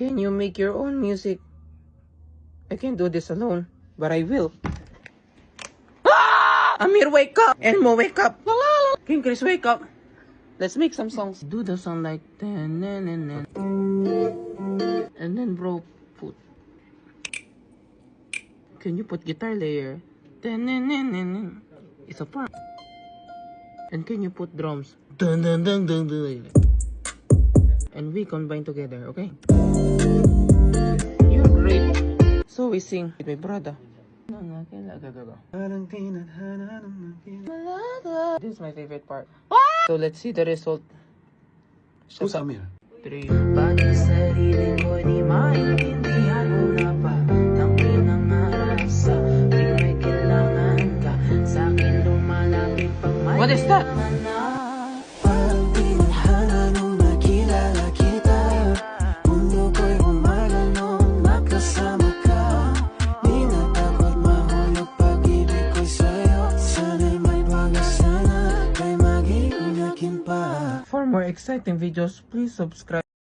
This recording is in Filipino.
Can you make your own music? I can't do this alone, but I will. Ah! Amir, wake up! Elmo, wake up! King Chris, wake up! Let's make some songs. Do the song like and then bro, put. Can you put guitar layer? It's a part. And can you put drums? And we combine together, okay? You're great. So we sing with my brother. This is my favorite part. So let's see the result. Who's Amir? 3. Pati sarili ko di maintindihan mo na pa ang pinangarap sa tuwing may kailangan ka sa akin lumalapit pag may what is that? Parang tinadhana nung nakilala kita. Mundo ko'y umaga nung nakasama ka. Di natakot mahulog pag-ibig ko'y sa'yo. Sana'y may pag-asa na kay mag-iingakin pa. For more exciting videos, please subscribe.